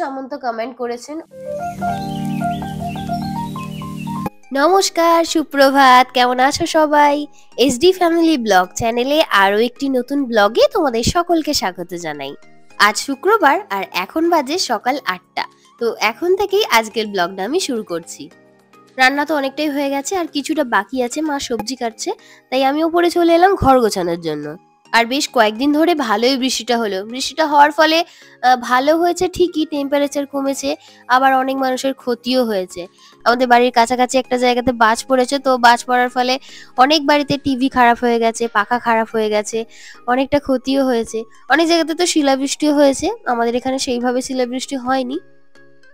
সামন্ত comment করেছেন। নমস্কার, সুপ্রভাত, কেমন আছো সবাই? এসডি ফ্যামিলি ব্লগ চ্যানেলে আরও একটি নতুন ব্লগে তোমাদের সকলকে স্বাগত জানাই। আজ শুক্রবার আর এখন বাজে সকাল 8টা। তো এখন থেকেই আজকের ব্লগটা আমি শুরু করছি। রান্না তো অনেকটাই হয়ে গেছে আর কিছুটা বাকি আছে, মা সবজি কাটছে, তাই আমি উপরে চলে এলাম ঘর গোছানোর জন্য। আর বেশ কয়েকদিন ধরে ভালোই বৃষ্টিটা হলো। বৃষ্টিটা হওয়ার ফলে ভালো হয়েছে ঠিকই, টেম্পারেচার কমেছে, আবার অনেক মানুষের ক্ষতিও হয়েছে। আমাদের বাড়ির কাছাকাছি একটা জায়গাতে বাজ পড়েছে, তো বাজ পড়ার ফলে অনেক বাড়িতে টিভি খারাপ হয়ে গেছে, পাখা খারাপ হয়ে গেছে, অনেকটা ক্ষতিও হয়েছে। অনেক জায়গাতে তো শিলাবৃষ্টিও হয়েছে, আমাদের এখানে সেইভাবে শিলাবৃষ্টি হয়নি।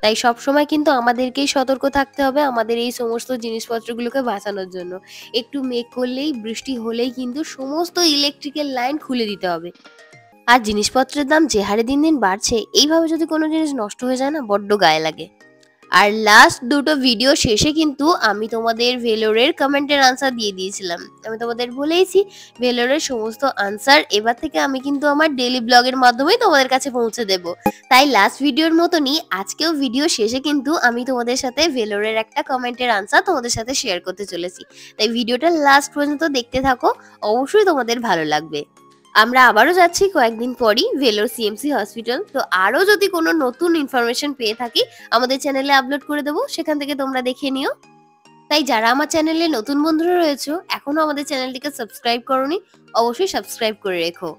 তাই সবসময় কিন্তু আমাদেরকেই সতর্ক থাকতে হবে আমাদের এই সমস্ত জিনিসপত্রগুলোকে বাঁচানোর জন্য। একটু মেঘ করলেই, বৃষ্টি হলেই কিন্তু সমস্ত ইলেকট্রিক্যাল লাইন খুলে দিতে হবে। আর জিনিসপত্রের দাম যে হারে দিন দিন বাড়ছে, এইভাবে যদি কোনো জিনিস নষ্ট হয়ে যায় না, বড্ড গায়ে লাগে। আর লাস্ট দুটো ভিডিও শেষে কিন্তু আমি তোমাদের ভেলোরের কমেন্টের আনসার দিয়ে দিয়েছিলাম। আমি তোমাদের বলেইছি ভেলোরের সমস্ত আনসার এবার থেকে আমি কিন্তু আমার ডেইলি ব্লগের মাধ্যমেই তোমাদের কাছে পৌঁছে দেব। তাই লাস্ট ভিডিওর মতনই আজকেও ভিডিও শেষে কিন্তু আমি তোমাদের সাথে ভেলোরের একটা কমেন্টের আনসার তোমাদের সাথে শেয়ার করতে চলেছি। তাই ভিডিওটা লাস্ট পর্যন্ত দেখতে থাকো, অবশ্যই তোমাদের ভালো লাগবে। আমরা আবারও যাচ্ছি কয়েকদিন পরই ভেলোর সিএমসি হসপিটাল। তো আরও যদি কোনো নতুন ইনফরমেশন পেয়ে থাকি আমাদের চ্যানেলে আপলোড করে দেবো, সেখান থেকে তোমরা দেখে নিও। তাই যারা আমার চ্যানেলে নতুন বন্ধুরা রয়েছে, এখনো আমাদের চ্যানেলটিকে সাবস্ক্রাইব করোনি, অবশ্যই সাবস্ক্রাইব করে রেখো।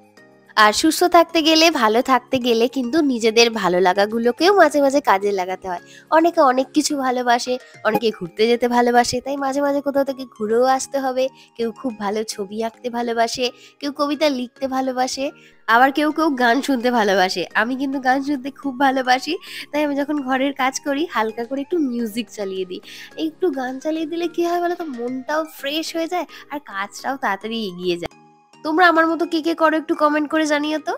আর সুস্থ থাকতে গেলে, ভালো থাকতে গেলে কিন্তু নিজেদের ভালো লাগাগুলোকেও মাঝে মাঝে কাজে লাগাতে হয়। অনেকে অনেক কিছু ভালোবাসে, অনেকে ঘুরতে যেতে ভালোবাসে, তাই মাঝে মাঝে কোথাও থেকে ঘুরেও আসতে হবে। কেউ খুব ভালো ছবি আঁকতে ভালোবাসে, কেউ কবিতা লিখতে ভালোবাসে, আবার কেউ কেউ গান শুনতে ভালোবাসে। আমি কিন্তু গান শুনতে খুব ভালোবাসি, তাই আমি যখন ঘরের কাজ করি হালকা করে একটু মিউজিক চালিয়ে দিই। একটু গান চালিয়ে দিলে কি হয় বলো তো, মনটাও ফ্রেশ হয়ে যায় আর কাজটাও তাড়াতাড়ি এগিয়ে যায়। তোমরা আমার মতো কে কে করো একটু কমেন্ট করে জানিও তো।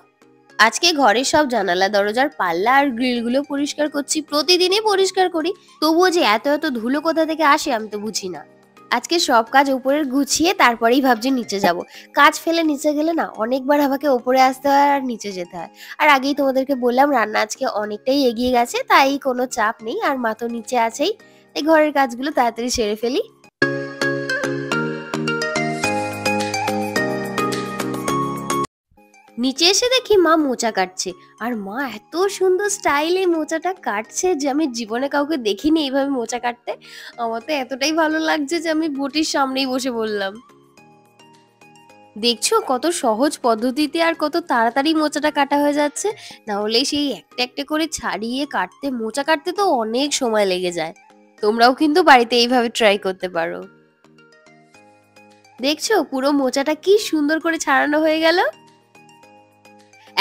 আজকে ঘরের সব জানালা, দরজার পাল্লা আর গ্রিলগুলো পরিষ্কার করছি। প্রতিদিনই পরিষ্কার করি, তবুও যে এত এত ধুলো কোথা থেকে আসে আমি তো বুঝি না। আজকে সব কাজ উপরের গুছিয়ে তারপরেই ভাবছি নিচে যাব। কাজ ফেলে নিচে গেলে না অনেকবার আমাকে ওপরে আসতে হয় আর নিচে যেতে হয়। আর আগেই তোমাদেরকে বললাম রান্না আজকে অনেকটাই এগিয়ে গেছে, তাই কোনো চাপ নেই, আর মা তো নিচে আছেই। এই ঘরের কাজগুলো তাড়াতাড়ি সেরে ফেলি। নিচে এসে দেখি মা মোচা কাটছে, আর মা এত সুন্দর স্টাইলে মোচাটা কাটছে যে আমি জীবনে কাউকে দেখিনি এইভাবে মোচা কাটতে। আমার তো এতটাই ভালো লাগছে যে আমি বটির সামনেই বসে বললাম। দেখছো কত সহজ পদ্ধতিতে আর কত তাড়াতাড়ি মোচাটা কাটা হয়ে যাচ্ছে। না হলে সেই একটা একটা করে ছাড়িয়ে কাটতে, মোচা কাটতে তো অনেক সময় লেগে যায়। তোমরাও কিন্তু বাড়িতে এইভাবে ট্রাই করতে পারো। দেখছো পুরো মোচাটা কি সুন্দর করে ছাড়ানো হয়ে গেল।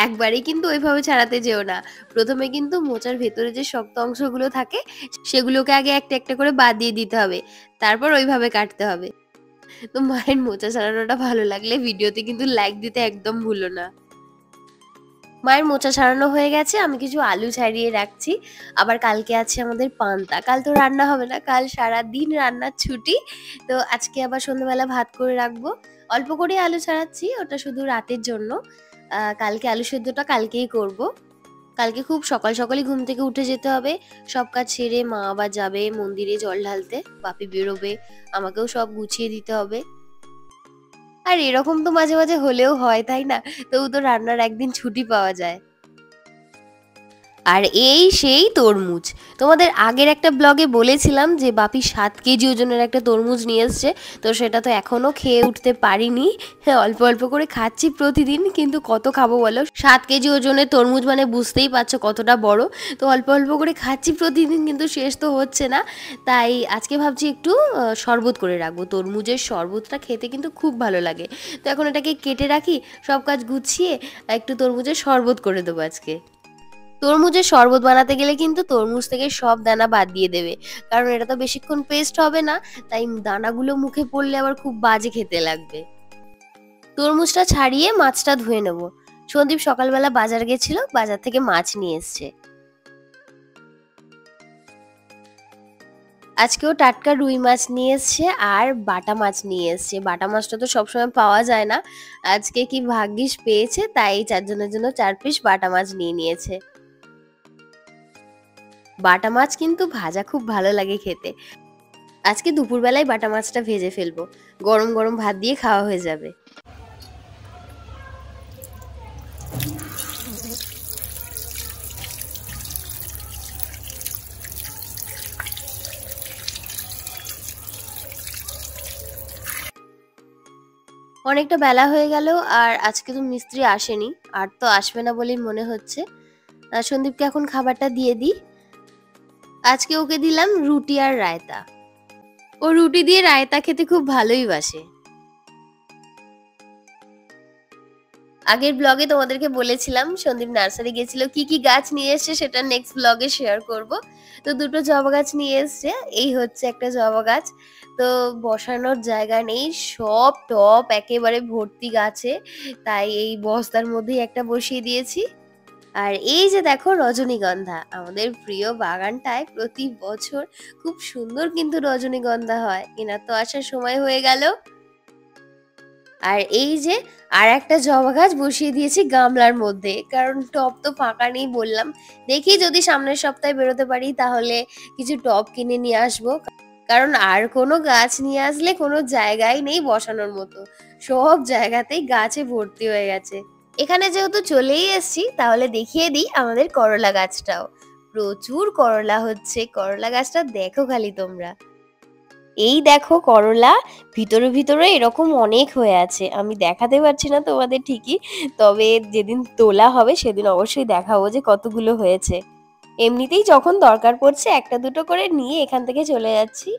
একবারেই কিন্তু ওইভাবে ছাড়াতে যেও না। প্রথমে কিন্তু মোচার ভেতরে যে শক্ত অংশগুলো থাকে সেগুলোকে আগে একটা একটা করে বাদ দিয়ে দিতে হবে। তারপর ওইভাবে কাটতে হবে। তো মায়ের মোচা ছাড়ানোটা ভালো লাগলে ভিডিওতে কিন্তু লাইক দিতে একদম ভুলো না। মায়ের মোচা ছাড়ানো হয়ে গেছে, আমি কিছু আলু ছাড়িয়ে রাখছি। আবার কালকে আছে আমাদের পান্তা। কাল তো রান্না হবে না, কাল সারাদিন রান্নার ছুটি। তো আজকে আবার সন্ধ্যাবেলা ভাত করে রাখবো। অল্প করে আলু ছাড়াচ্ছি, ওটা শুধু রাতের জন্য। কালকে আলু সেদ্ধটা কালকেই করব। কালকে খুব সকাল সকালই ঘুম থেকে উঠে যেতে হবে। সব কাজ সেরে মা আবার যাবে মন্দিরে জল ঢালতে, বাপি বেরোবে, আমাকেও সব গুছিয়ে দিতে হবে। আর এরকম তো মাঝে মাঝে হলেও হয়, তাই না? তবু তো রান্নার একদিন ছুটি পাওয়া যায়। আর এই সেই তরমুজ। তোমাদের আগের একটা ব্লগে বলেছিলাম যে বাপি 7 কেজি ওজনের একটা তরমুজ নিয়ে এসছে। তো সেটা তো এখনো খেয়ে উঠতে পারিনি। হ্যাঁ, অল্প অল্প করে খাচ্ছি প্রতিদিন, কিন্তু কত খাবো বলো? 7 কেজি ওজনের তরমুজ মানে বুঝতেই পারছো কতটা বড়। তো অল্প অল্প করে খাচ্ছি প্রতিদিন, কিন্তু শেষ তো হচ্ছে না। তাই আজকে ভাবছি একটু শরবত করে রাখবো। তরমুজের শরবতটা খেতে কিন্তু খুব ভালো লাগে। তো এখন এটাকে কেটে রাখি, সব কাজ গুছিয়ে একটু তরমুজের শরবত করে দেবো আজকে। তরমুজের শরবত বানাতে গেলে কিন্তু তরমুজ থেকে সব দানা বাদ দিয়ে দেবে, কারণ এটা তো বেশিক্ষণ পেস্ট হবে না। তাই দানাগুলো মুখে পড়লে আবার খুব বাজে খেতে লাগবে। তরমুজটা ছাড়িয়ে মাছটা ধুয়ে নেব। সন্দীপ সকালবেলা বাজার গেছিল, বাজার থেকে মাছ নিয়ে এসছে। আজকেও টাটকা রুই মাছ নিয়ে এসছে আর বাটা মাছ নিয়ে এসছে। বাটা মাছটা তো সবসময় পাওয়া যায় না, আজকে কি ভাগ্যিস পেয়েছে, তাই 4 জনের জন্য 4 পিস বাটা মাছ নিয়ে নিয়েছে। বাটা মাছ কিন্তু ভাজা খুব ভালো লাগে খেতে। আজকে দুপুরবেলায় বাটা মাছটা ভেজে ফেলবো, গরম গরম ভাত দিয়ে খাওয়া হয়ে যাবে। অনেকটা বেলা হয়ে গেল, আর আজকে তো মিস্ত্রি আসেনি, আর তো আসবে না বলেই মনে হচ্ছে। সন্দীপকে এখন খাবারটা দিয়ে দিই। আজকে ওকে দিলাম রুটি আর রায়তা। ও রুটি দিয়ে রায়তা খেতে খুব ভালোই বাসে। আগের ব্লগে তোমাদেরকে বলেছিলাম সন্দীপ নার্সারি গেছিল, কি কি গাছ নিয়ে এসছে সেটা নেক্সট ব্লগে শেয়ার করব। তো দুটো জবা গাছ নিয়ে এসছে, এই হচ্ছে একটা জবা গাছ। তো বসানোর জায়গা নেই, সব টব একেবারে ভর্তি গাছে, তাই এই বস্তার মধ্যেই একটা বসিয়ে দিয়েছি। আর এই যে দেখো রজনীগন্ধা, আমাদের প্রিয় বাগানটায় প্রতি বছর খুব সুন্দর কিন্তু রজনীগন্ধা হয়। এনার তো আসার সময় হয়ে গেল। আর এই যে আর একটা জবা গাছ বসিয়ে দিয়েছি গামলার মধ্যে, কারণ টব তো ফাঁকা নেই বললাম। দেখি যদি সামনের সপ্তাহে বেরোতে পারি তাহলে কিছু টব কিনে নিয়ে আসবো, কারণ আর কোনো গাছ নিয়ে আসলে কোনো জায়গায় নেই বসানোর মতো, সব জায়গাতেই গাছে ভর্তি হয়ে গেছে। এখানে যেহেতু চলেই এসেছি তাহলে দেখিয়ে দিই আমাদের করলা গাছটাও। প্রচুর করলা হচ্ছে, করলা গাছটা দেখো খালি তোমরা। এই দেখো করলা, ভিতরে ভিতরে এরকম অনেক হয়ে আছে, আমি দেখাতে পারছি না তোমাদের ঠিকই, তবে যেদিন তোলা হবে সেদিন অবশ্যই দেখাবো যে কতগুলো হয়েছে। এমনিতেই যখন দরকার পড়ছে একটা দুটো করে নিয়ে এখান থেকে চলে যাচ্ছি।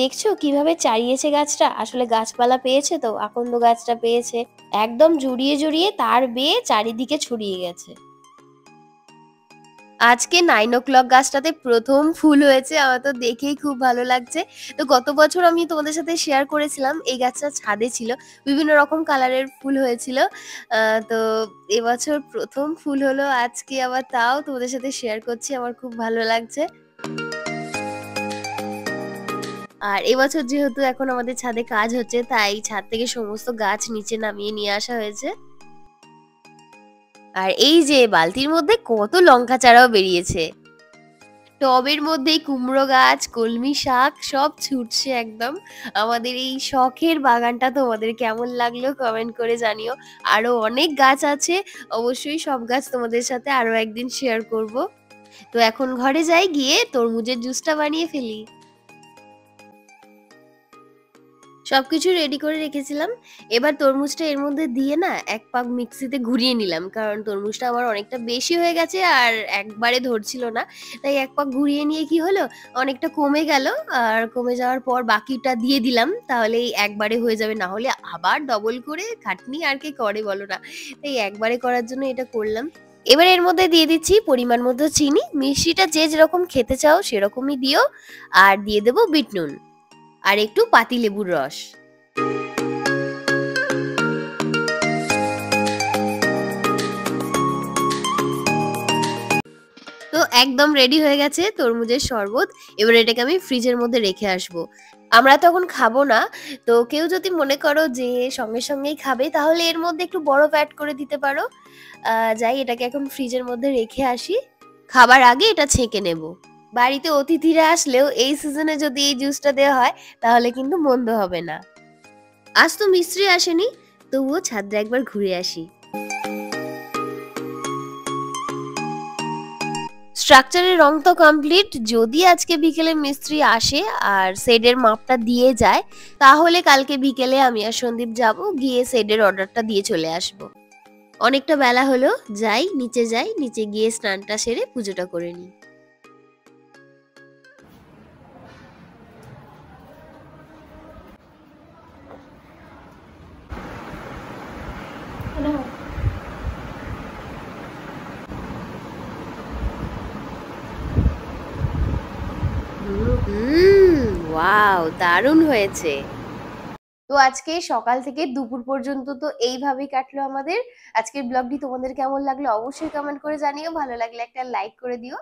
দেখছো কিভাবে চারিয়েছে গাছটা, আসলে গাছপালা পেয়েছে তো, আকন্দ গাছটা পেয়েছে, একদম জড়িয়ে জড়িয়ে তার বেয়ে চারিদিকে ছড়িয়ে গেছে। আজকে 9 o'clock গাছটাতে প্রথম ফুল হয়েছে, আমার তো দেখেই খুব ভালো লাগছে। তো গত বছর আমি তোমাদের সাথে শেয়ার করেছিলাম এই গাছটা ছাদে ছিল, বিভিন্ন রকম কালারের ফুল হয়েছিল। তো এবছর প্রথম ফুল হলো আজকে, আবার তাও তোমাদের সাথে শেয়ার করছি, আমার খুব ভালো লাগছে। আর এবছর যেহেতু এখন আমাদের ছাদে কাজ হচ্ছে, তাই ছাদ থেকে সমস্ত গাছ নিচে নামিয়ে নিয়ে আসা হয়েছে। আর এই যে বালতির মধ্যে কত লঙ্কা চারাও বেরিয়েছে, টবের মধ্যেই কুমড়ো গাছ, কলমি শাক সব ছুটছে একদম। আমাদের এই শখের বাগানটা তোমাদের কেমন লাগলো কমেন্ট করে জানিও। আরো অনেক গাছ আছে, অবশ্যই সব গাছ তোমাদের সাথে আরো একদিন শেয়ার করব। তো এখন ঘরে যাই, গিয়ে তরমুজের জুসটা বানিয়ে ফেলি। সবকিছু রেডি করে রেখেছিলাম, এবার তরমুজটা এর মধ্যে দিয়ে না এক পাক মিক্সিতে ঘুরিয়ে নিলাম, কারণ তরমুজটা আমার অনেকটা বেশি হয়ে গেছে আর একবারে ধরছিল না। তাই এক পাক ঘুরিয়ে নিয়ে কি হলো, অনেকটা কমে গেল। আর কমে যাওয়ার পর বাকিটা দিয়ে দিলাম, তাহলেই একবারে হয়ে যাবে, না হলে আবার ডবল করে খাটনি আর কে করে বলো না। তাই একবারে করার জন্য এটা করলাম। এবার এর মধ্যে দিয়ে দিচ্ছি পরিমাণ মতো চিনি, মিষ্টিটা যে যেরকম খেতে চাও সেরকমই দিও। আর দিয়ে দেবো বিট নুন আর একটু পাতিলেবুর রস। তো একদম রেডি হয়ে গেছে তরমুজের শরবত। এবার এটাকে আমি ফ্রিজের মধ্যে রেখে আসবো। আমরা তখন খাবো না, তো কেউ যদি মনে করো যে সঙ্গে সঙ্গেই খাবে তাহলে এর মধ্যে একটু বরফ অ্যাড করে দিতে পারো। যাই এটাকে এখন ফ্রিজের মধ্যে রেখে আসি, খাবার আগে এটা ছেঁকে নেব। বাড়িতে অতিথিরা আসলেও এই সিজনে যদি এই জুসটা দেওয়া হয় তাহলে কিন্তু মন্দ হবে না। আজ তো মিস্ত্রি আসেনি, তবুও ছাদটা একবার ঘুরে আসি। স্ট্রাকচারের রং তো কমপ্লিট, যদি আজকে বিকেলে মিস্ত্রি আসে আর শেডের মাপটা দিয়ে যায় তাহলে কালকে বিকেলে আমি আর সন্দীপ যাব, গিয়ে শেডের অর্ডারটা দিয়ে চলে আসব। অনেকটা বেলা হলো, যাই নিচে গিয়ে স্নানটা সেরে পুজোটা করে নিই। ওয়াও, দারুণ হয়েছে। তো আজকে সকাল থেকে দুপুর পর্যন্ত তো এইভাবেই কাটলো আমাদের। আজকের ব্লগটি তোমাদের কেমন লাগলো অবশ্যই কমেন্ট করে জানিও, ভালো লাগলে একটা লাইক করে দিও।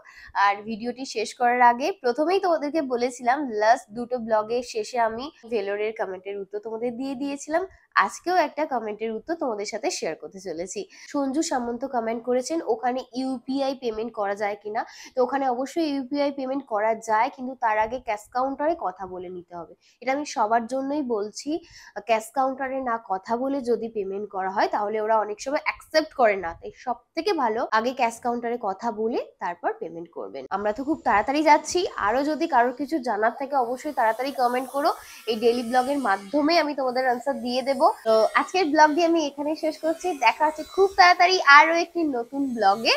আর ভিডিওটি শেষ করার আগে প্রথমেই তোমাদেরকে বলেছিলাম লাস্ট দুটো ব্লগের শেষে আমি ভেলোরের কমেন্টের উত্তর তোমাদের দিয়ে দিয়েছিলাম। আজকেও একটা কমেন্টের উত্তর তোমাদের সাথে শেয়ার করতে চলেছি। সঞ্জু সামন্ত কমেন্ট করেছেন ওখানে ইউপিআই পেমেন্ট করা যায় কিনা। তো ওখানে অবশ্যই ইউপিআই পেমেন্ট করা যায়, কিন্তু তার আগে ক্যাশ কাউন্টারে কথা বলে নিতে হবে। এটা আমি সবার জন্যই বলছি, ক্যাশ কাউন্টারে না কথা বলে যদি পেমেন্ট করা হয় তাহলে ওরা অনেক সময় অ্যাকসেপ্ট করে না। তাই সব থেকে ভালো আগে ক্যাশ কাউন্টারে কথা বলে তারপর পেমেন্ট করবেন। আমরা তো খুব তাড়াতাড়ি যাচ্ছি, আরো যদি কারোর কিছু জানার থাকে অবশ্যই তাড়াতাড়ি কমেন্ট করো। এই ডেইলি ব্লগের মাধ্যমে আমি তোমাদের আনসার দিয়ে দেবো। তো আজকের ব্লগটি আমি এখানে শেষ করছি, দেখা হচ্ছে খুব তাড়াতাড়ি আরো একটি নতুন ব্লগে।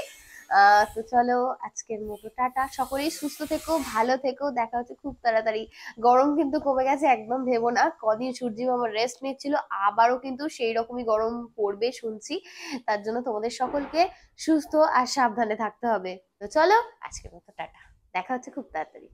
তো চলো আজকের মতো টাটা, সকলেই সুস্থ থেকো, ভালো থেকো, দেখা হচ্ছে খুব তাড়াতাড়ি। গরম কিন্তু কমে গেছে, একদম ভেবো না। কদিন সূর্যি মামা রেস্ট নিচ্ছিল, আবারও কিন্তু সেই রকমই গরম পড়বে শুনছি। তার জন্য তোমাদের সকলকে সুস্থ আর সাবধানে থাকতে হবে। তো চলো আজকের মতো টাটা, দেখা হচ্ছে খুব তাড়াতাড়ি।